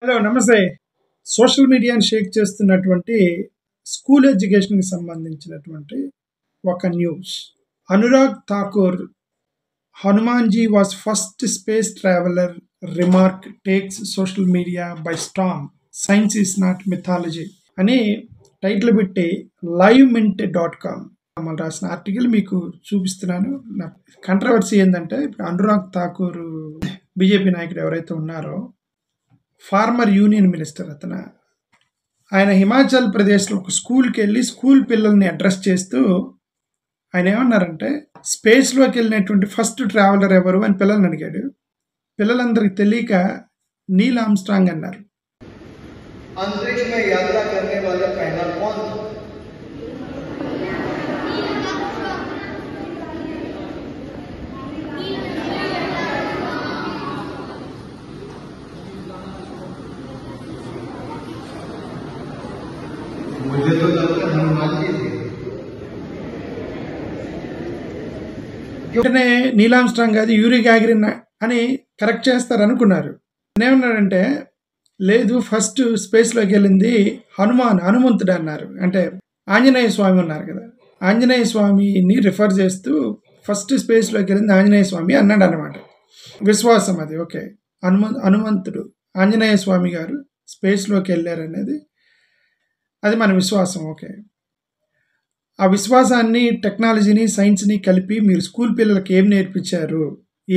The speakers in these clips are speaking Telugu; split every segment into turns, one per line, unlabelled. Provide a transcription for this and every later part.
హలో నమస్తే. సోషల్ మీడియాని షేక్ చేస్తున్నటువంటి స్కూల్ ఎడ్యుకేషన్‌కి సంబంధించినటువంటి ఒక news. Anurag Thakur 'Hanumanji was first space traveller' remark takes social media by Storm. 'Science is not mythology' అని టైటిల్ పెట్టి livemint.com వాళ్ళు రాసిన ఆర్టికల్ మీకు చూపిస్తున్నాను. కంట్రవర్సీ ఏంటంటే ఇప్పుడు అనురాగ్ ఠాకూర్ బీజేపీ నాయకుడు ఎవరైతే ఉన్నారో ఫార్మర్ యూనియన్ మినిస్టర్ అతను. ఆయన హిమాచల్ ప్రదేశ్లో ఒక స్కూల్కి వెళ్ళి స్కూల్ పిల్లల్ని అడ్రస్ చేస్తూ ఆయన ఏమన్నారంటే స్పేస్లోకి వెళ్ళినటువంటి ఫస్ట్ ట్రావెలర్ ఎవరు అని పిల్లల్ని అడిగాడు. పిల్లలందరికీ తెలియక నీల్ ఆర్మ్స్ట్రాంగ్ అన్నారు.
अंतरिक्ष में यात्रा करने वाला पहला कौन था? मुझे तो लगता है हनुमान जी थे।
వెంటనే నీల్ ఆర్మ్స్ట్రాంగ్ కాదు యూరీ గ్యాగరిన్ అని కరెక్ట్ చేస్తారు అనుకున్నారు. ఏమన్నాడంటే లేదు, ఫస్ట్ స్పేస్లోకి వెళ్ళింది హనుమంతుడు అన్నారు. అంటే ఆంజనేయ స్వామి ఉన్నారు కదా, ఆంజనేయ స్వామిని రిఫర్ చేస్తూ ఫస్ట్ స్పేస్లోకి వెళ్ళింది ఆంజనేయ స్వామి అన్నాడు అనమాట. విశ్వాసం అది. ఓకే, హనుమంతుడు ఆంజనేయ స్వామి గారు స్పేస్లోకి వెళ్ళారు అనేది అది మన విశ్వాసం. ఓకే, ఆ విశ్వాసాన్ని టెక్నాలజీని సైన్స్ని కలిపి మీరు స్కూల్ పిల్లలకి ఏం నేర్పించారు,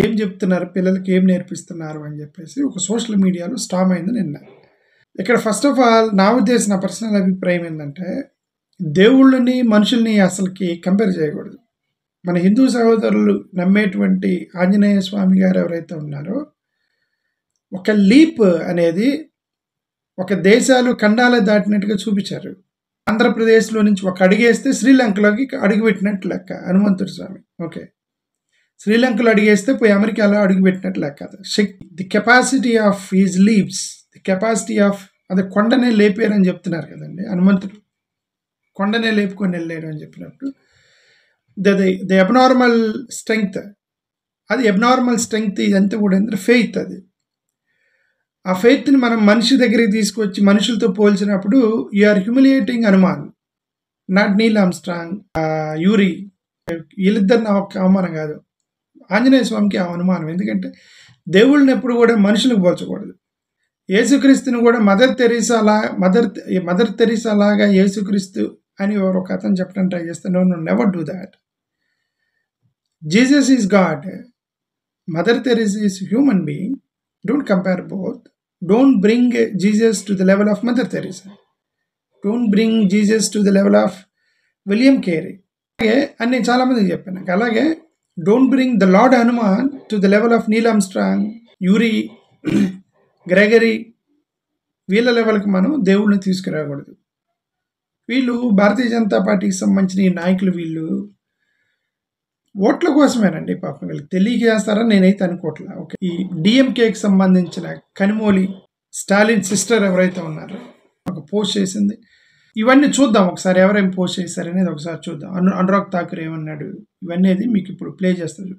ఏం చెప్తున్నారు, పిల్లలకి ఏం నేర్పిస్తున్నారు అని చెప్పేసి ఒక సోషల్ మీడియాలో స్టామ్ అయింది నిన్న. ఇక్కడ ఫస్ట్ ఆఫ్ ఆల్ నా ఉద్దేశం, నా పర్సనల్ అభిప్రాయం ఏంటంటే దేవుళ్ళని మనుషుల్ని అసలుకి కంపేర్ చేయకూడదు. మన హిందూ సహోదరులు నమ్మేటువంటి ఆంజనేయ స్వామి గారు ఎవరైతే ఉన్నారో ఒక లీప్ అనేది ఒక దేశాలు ఖండాలు దాటినట్టుగా చూపించారు. ఆంధ్రప్రదేశ్లో నుంచి ఒక అడిగేస్తే శ్రీలంకలోకి అడుగుపెట్టినట్టు లెక్క హనుమంతుడి స్వామి. ఓకే, శ్రీలంకలో అడిగేస్తే పోయి అమెరికాలో అడుగుపెట్టినట్టు లెక్క. The capacity of his leaves, the capacity of అదే కొండనే లేపారని చెప్తున్నారు కదండి. హనుమంతుడు కొండనే లేపుకొని వెళ్ళాడు అని చెప్పినట్టు ది అబ్నార్మల్ స్ట్రెంగ్త్, అది అబ్నార్మల్ స్ట్రెంగ్త్ ఇదంతా కూడా ఏంటంటే ఫెయిత్. అది ఆ ఫెయిత్ని మనం మనిషి దగ్గరికి తీసుకొచ్చి మనుషులతో పోల్చినప్పుడు or humiliating Hanuman, not Neil Armstrong, Yuri. వీళ్ళిద్దరిని ఒక అవమానం కాదు, ఆంజనేయ స్వామికి ఆ అనుమానం. ఎందుకంటే దేవుళ్ళని ఎప్పుడు కూడా మనుషులకు పోల్చకూడదు. యేసుక్రీస్తుని కూడా మదర్ తెరీసా లాగా యేసుక్రీస్తు అని ఒక అతను చెప్పడం ట్రై చేస్తే no never do that. Jesus is God, Mother Teresa is human being. Don't compare both. Don't bring Jesus to the level of Mother Teresa. Don't bring Jesus to the level of William Carey. అలాగే అని నేను చాలామందికి చెప్పాను. అలాగే don't bring the Lord Hanuman to the level of Neil Armstrong, Yuri, Gregory. వీళ్ళ లెవెల్కి మనం దేవుళ్ళని తీసుకురాకూడదు. వీళ్ళు భారతీయ జనతా పార్టీకి సంబంధించిన ఈ నాయకులు వీళ్ళు ఓట్ల కోసమేనండి. పాపం వీళ్ళకి తెలియజేస్తారని నేనైతే అనుకోవట్లే. ఓకే, ఈ డిఎంకేకి సంబంధించిన కనిమోలి స్టాలిన్ సిస్టర్ ఎవరైతే ఉన్నారో ఒక పోస్ట్ చేసింది. ఇవన్నీ చూద్దాం ఒకసారి, ఎవరేం పోస్ట్ చేశారనేది ఒకసారి చూద్దాం. అనురాగ్ ఠాకూర్ ఏమన్నాడు ఇవన్నీ మీకు ఇప్పుడు ప్లే చేస్తాను.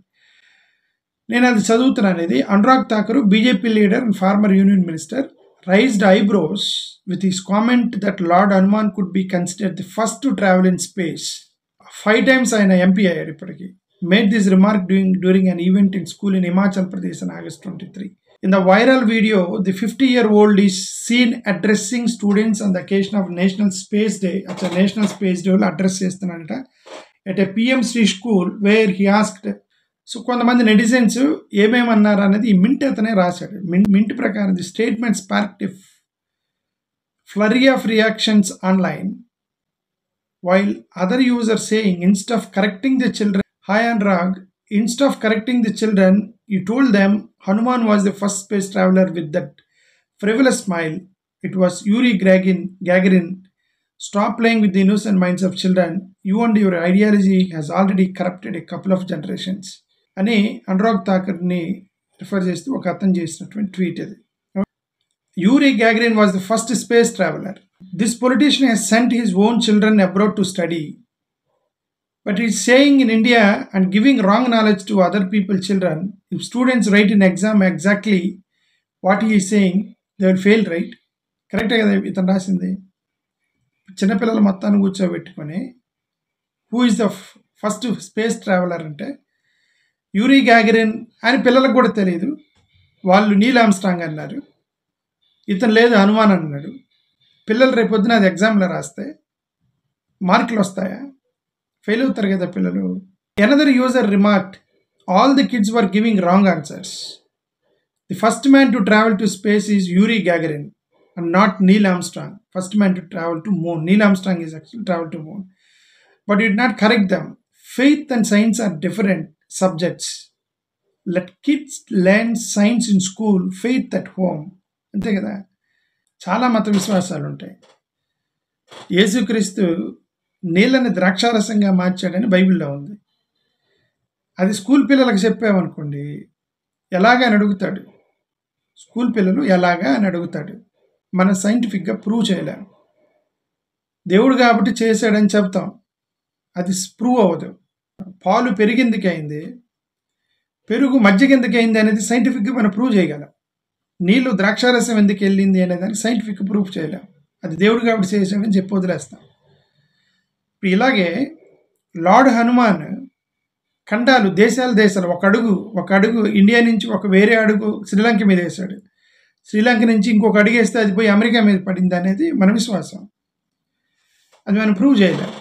నేను అది చదువుతున్నాను. ఇది Anurag Thakur, BJP leader and former union minister, raised eyebrows with his comment that Lord Hanuman could be considered the first to travel in space. 5 times ఆయన ఎంపీ అయ్యాడు ఇప్పటికి. Made this remark during an event in school in Himachal Pradesh on August 23. In the viral video, the 50-year-old is seen addressing students on the occasion of National Space Day. At a National Space Day address చేస్తున్నాడట at a PMC school where he asked. So కొంతమంది నెటిజన్స్ ఏమేమన్నారు అనేది ఈ మింట్ అతనే రాశాడు. మింట్ ప్రకారం the statement sparked flurry of reactions online while other user saying instead of correcting the children, hi Anurag, instead of correcting the children you told them Hanuman was the first space traveller with that frivolous smile. It was Yuri Gagarin. Stop playing with the innocent minds of children. You and your ideology has already corrupted a couple of generations. అని అనురాగ్ ఠాకూర్ని రిఫర్ చేస్తూ ఒక అతను చేసినటువంటి ట్వీట్ అది. Yuri Gagarin was the first space traveller. This politician he's sent his own children abroad to study, but is saying in India and giving wrong knowledge to other people children. If students write in exam exactly what he is saying, they will fail, right? కరెక్టే కదా ఇతను రాసింది. చిన్నపిల్లలు మొత్తాన్ని కూర్చోబెట్టుకొని who is the first space traveller అంటే యూరీ గ్యాగరిన్ అని పిల్లలకు కూడా తెలియదు. వాళ్ళు నీల్ ఆర్మ్స్ట్రాంగ్ అన్నారు, ఇతను లేదు హనుమాన్ అన్నాడు. పిల్లలు రేపొద్దున అది ఎగ్జామ్లో రాస్తే మార్కులు వస్తాయా? ఫెయిల్ అవుతారు కదా పిల్లలు. Another user remarked, all the kids were giving wrong answers. The first man to travel to space is Yuri Gagarin and not Neil Armstrong. First man to travel to moon. Neil Armstrong is actually traveled to moon. But you did not correct them. Faith and science are different subjects. Let kids learn science in school, faith at home. అంతే కదా. చాలా మత విశ్వాసాలు ఉంటాయి. యేసుక్రీస్తు నీళ్ళని ద్రాక్షారసంగా మార్చాడని బైబిల్లో ఉంది. అది స్కూల్ పిల్లలకు చెప్పామనుకోండి, ఎలాగా అని అడుగుతాడు. స్కూల్ పిల్లలు ఎలాగా అని అడుగుతాడు. మనం సైంటిఫిక్గా ప్రూవ్ చేయలేం. దేవుడు కాబట్టి చేశాడని చెప్తాం, అది ప్రూవ్ అవ్వదు. పాలు పెరిగెందుకు అయింది, పెరుగు మజ్జిగ ఎందుకు అయింది అనేది సైంటిఫిక్గా మనం ప్రూవ్ చేయగలం. నీళ్ళు ద్రాక్షారసం ఎందుకు వెళ్ళింది అనేదాన్ని సైంటిఫిక్గా ప్రూవ్ చేయలేం. అది దేవుడు కాబట్టి చేశాడని చెప్పి వదిలేస్తాం. ఇప్పుడు ఇలాగే లార్డ్ హనుమాన్ ఖండాలు, దేశాలు ఒక అడుగు ఇండియా నుంచి ఒక వేరే అడుగు శ్రీలంక మీద వేశాడు. శ్రీలంక నుంచి ఇంకొక అడుగు వేస్తే అది పోయి అమెరికా మీద పడింది అనేది మన విశ్వాసం. అది మనం ప్రూవ్ చేయలేం.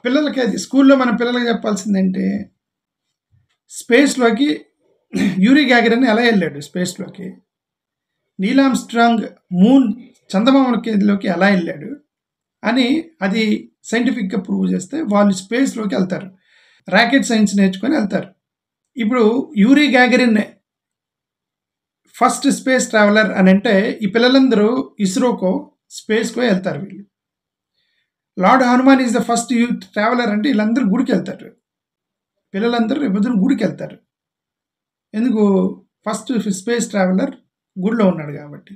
పిల్లలకి అది స్కూల్లో మన పిల్లలకి చెప్పాల్సిందంటే, స్పేస్లోకి యూరీ గ్యాగరిన్ ఎలా వెళ్ళాడు, స్పేస్లోకి నీల్ ఆర్మ్స్ట్రాంగ్ మూన్ చందమామలోకి ఎలా వెళ్ళాడు అని అది సైంటిఫిక్గా ప్రూవ్ చేస్తే వాళ్ళు స్పేస్లోకి వెళ్తారు. రాకెట్ సైన్స్ నేర్చుకొని వెళ్తారు. ఇప్పుడు యూరీ గ్యాగరిన్ ఫస్ట్ స్పేస్ ట్రావెలర్ అని అంటే ఈ పిల్లలందరూ ఇస్రోకో స్పేస్కో వెళ్తారు. వీళ్ళు lord Hanuman is the first traveller అంటే వీళ్ళందరూ గుడికి వెళ్తారు. పిల్లలందరూ రేపొద్దున గుడికి వెళ్తారు. ఎందుకు? ఫస్ట్ స్పేస్ ట్రావెలర్ గుడిలో ఉన్నాడు కాబట్టి.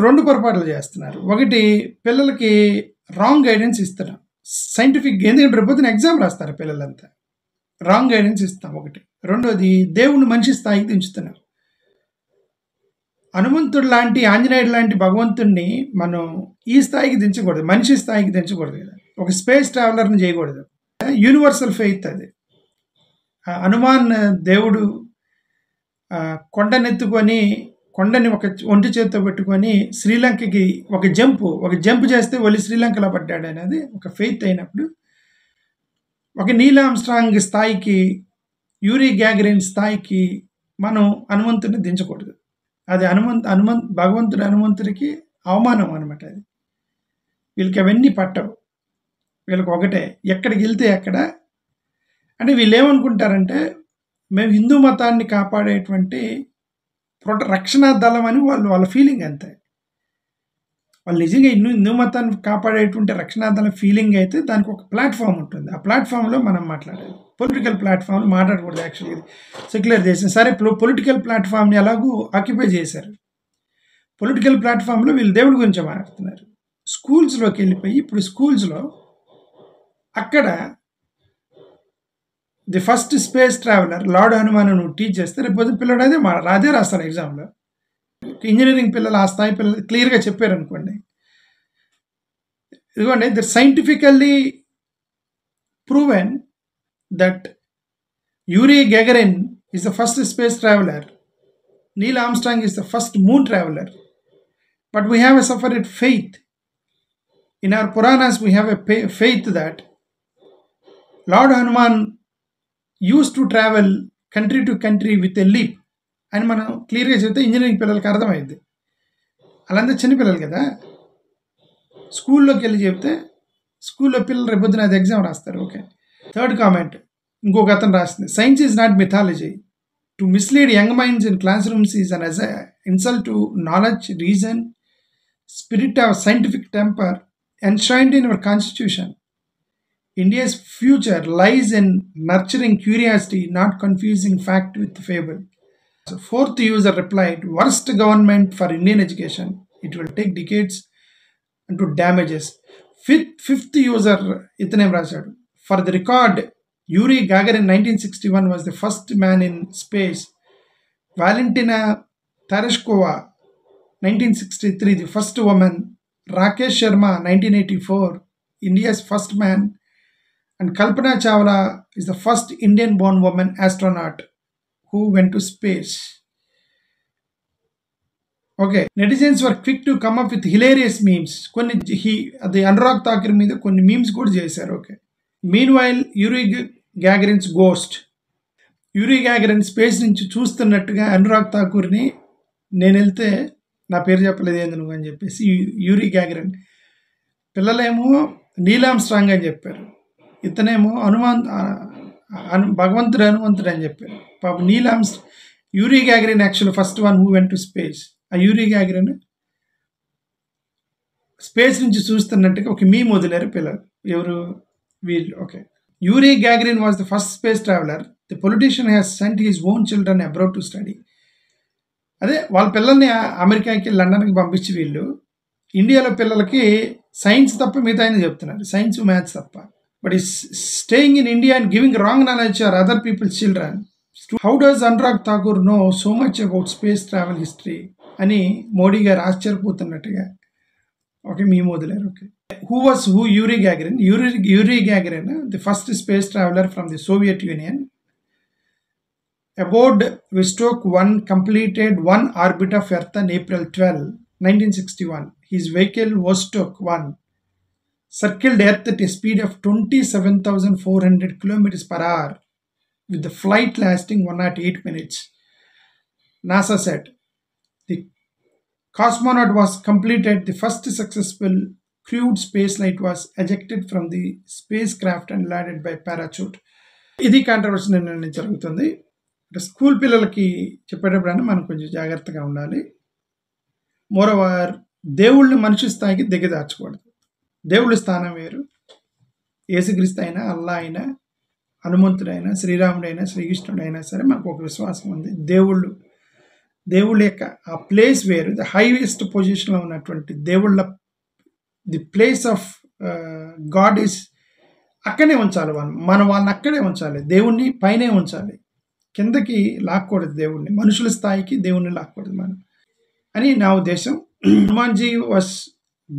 రెండు పొరపాట్లు చేస్తున్నారు. ఒకటి, పిల్లలకి రాంగ్ గైడెన్స్ ఇస్తున్నాం. సైంటిఫిక్, ఎందుకంటే రేపొద్దున ఎగ్జామ్ రాస్తారు పిల్లలంతా, రాంగ్ గైడెన్స్ ఇస్తాం ఒకటి. రెండోది, దేవుణ్ణి మనిషి స్థాయికి దించుతున్నారు. హనుమంతుడు లాంటి, ఆంజనేయుడు లాంటి భగవంతుడిని మనం ఈ స్థాయికి దించకూడదు, మనిషి స్థాయికి దించకూడదు కదా. ఒక స్పేస్ ట్రావెలర్ని చేయకూడదు. యూనివర్సల్ ఫెయిత్ అది. హనుమాన్ దేవుడు కొండని ఒక ఒంటి చేతితో పెట్టుకొని శ్రీలంకకి ఒక జంప్ చేస్తే వెళ్ళి శ్రీలంకలో పడ్డాడు అనేది ఒక ఫెయిత్ అయినప్పుడు, ఒక నీల్ ఆర్మ్స్ట్రాంగ్ స్థాయికి, యూరీ గ్యాగరిన్ స్థాయికి మనం హనుమంతుడిని దించకూడదు. అది హనుమంతుడికి అవమానం అనమాట. అది వీళ్ళకి అవన్నీ పట్టవు. వీళ్ళకి ఒకటే, ఎక్కడికి వెళ్తే ఎక్కడ అంటే వీళ్ళు ఏమనుకుంటారంటే మేము హిందూ మతాన్ని కాపాడేటువంటి రక్షణ దళం అని వాళ్ళ ఫీలింగ్ అంతే. వాళ్ళు నిజంగా హిందూ మతాన్ని కాపాడేటువంటి రక్షణ దళం ఫీలింగ్ అయితే దానికి ఒక ప్లాట్ఫామ్ ఉంటుంది. ఆ ప్లాట్ఫామ్లో మనం మాట్లాడాలి. పొలిటికల్ ప్లాట్ఫామ్లో మాట్లాడకూడదు. యాక్చువల్గా ఇది సెక్యులర్ దేశం. సరే, పొలిటికల్ ప్లాట్ఫామ్ని ఎలాగూ ఆక్యుపై చేశారు. పొలిటికల్ ప్లాట్ఫామ్లో వీళ్ళు దేవుడి గురించి మాట్లాడుతున్నారు. స్కూల్స్లోకి వెళ్ళిపోయి ఇప్పుడు స్కూల్స్లో అక్కడ the first space traveller lord Hanuman నువ్వు టీచ్ చేస్తే రేపు పొద్దున పిల్లడు అదే రాస్తారు ఎగ్జామ్లో. ఇంజనీరింగ్ పిల్లలు, ఆ స్థాయి పిల్లలు క్లియర్గా చెప్పారు అనుకోండి, ఇదిగోండి, the scientifically proven that Uri Gagarin is the first space traveller, Neel Armstrong is the first moon traveller. But we have a separate faith. In our Puranas, we have a faith that Lord Hanuman used to travel country to country with a leap. అని మనం క్లియర్గా చెప్తే ఇంజనీరింగ్ పిల్లలకి అర్థమైంది. అలాంటి చిన్నపిల్లలు కదా, స్కూల్లోకి వెళ్ళి చెప్తే స్కూల్లో పిల్లలు రేపొద్దున అది ఎగ్జామ్ రాస్తారు. ఓకే. థర్డ్ కామెంట్ ఇంకొక అతను రాసింది, science is not mythology. To mislead young minds in class rooms is an insult to knowledge, reason, spirit of scientific temper enshrined in our constitution. India's future lies in nurturing curiosity, not confusing fact with fable. So fourth user replied, worst government for Indian education. It will take decades and to damages. Fifth user itane rasadu. For the record, Yuri Gagarin in 1961 was the first man in space. Valentina Tereshkova 1963, the first woman. Rakesh Sharma, 1984, India's first man. And Kalpana Chawla is the first Indian-born woman astronaut who went to space. Okay, netizens were quick to come up with hilarious memes. The Anurag Thakur మీద కొన్ని memes కూడా చేశారు. Okay. Meanwhile, Yuri Gagarin's ghost. Yuri Gagarin space నుంచి చూస్తున్నట్టుగా అనురాగ్ ఠాకూర్ని నేను వెళ్తే నా పేరు చెప్పలేదు ఏంది నువ్వు అని చెప్పేసి యూరీ గ్యాగరిన్, పిల్లలేమో నీలామ్ స్ట్రాంగ్ అని చెప్పారు, ఇతనేమో భగవంతుడు హనుమంతుడు అని చెప్పారు. పాప Yuri Gagarin actual first one who went to space. ఆ యూరీ గ్యాగరిన్ స్పేస్ నుంచి చూస్తున్నట్టుగా ఒక మీమ్ వదిలేరు పిల్లలు. ఎవరు వీళ్ళు? Okay. Yuri Gagarin was the first space traveller. The politician has sent his own children abroad to study. అదే వాళ్ళ పిల్లల్ని అమెరికాకి, లండన్కి పంపించి వీళ్ళు ఇండియాలో పిల్లలకి సైన్స్ తప్ప మిగతా ఆయన చెప్తున్నారు, సైన్స్ మ్యాథ్స్ తప్ప. But is staying in India and giving wrong knowledge or other peoples children. How does Anurag Thakur know so much about space travel history అని మోడీ గారు ఆశ్చర్యపోతున్నట్టుగా ఓకే మేము వదిలేరు. Okay. Who Yuri Gagarin? Yuri Gagarin, the first space traveler from the Soviet Union. Aboard Vostok 1 completed one orbit of Earth on April 12, 1961. His vehicle Vostok 1 circled Earth at a speed of 27,400 kilometers per hour, with the flight lasting 108 minutes. NASA said the cosmonaut was completed. The first successful crewed spaceflight was ejected from the spacecraft and landed by parachute. ఇది కాంట్రవర్సీ నిర్ణయం జరుగుతుంది. స్కూల్ పిల్లలకి చెప్పేటప్పుడైనా మనం కొంచెం జాగ్రత్తగా ఉండాలి. మోరోవర్, దేవుళ్ళని మనిషి స్థాయికి దిగదార్చకూడదు. దేవుళ్ళ స్థానం వేరు. యేసుక్రీస్తు అయినా, అల్లా అయినా, హనుమంతుడైనా, శ్రీరాముడైనా, శ్రీకృష్ణుడైనా సరే మనకు ఒక విశ్వాసం ఉంది. దేవుళ్ళ యొక్క ఆ ప్లేస్ వేరు. ద హైయెస్ట్ పొజిషన్లో ఉన్నటువంటి దేవుళ్ళ the place of God is అక్కడే ఉంచాలి. వాళ్ళని అక్కడే ఉంచాలి. దేవుణ్ణి పైనే ఉంచాలి, కిందకి లాక్కూడదు. దేవుణ్ణి మనుషుల స్థాయికి దేవుణ్ణి లాక్కూడదు మనం అని నా ఉద్దేశం. Hanumanji was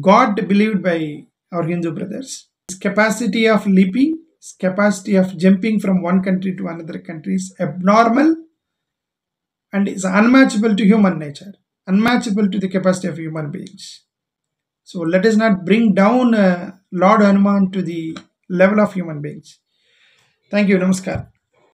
God believed by our Hindu brothers. His capacity of leaping, his capacity of jumping from one country to another country is abnormal and is unmatchable to human nature, unmatchable to the capacity of human beings. So let us not bring down Lord Hanuman to the level of human beings. Thank you. Namaskar.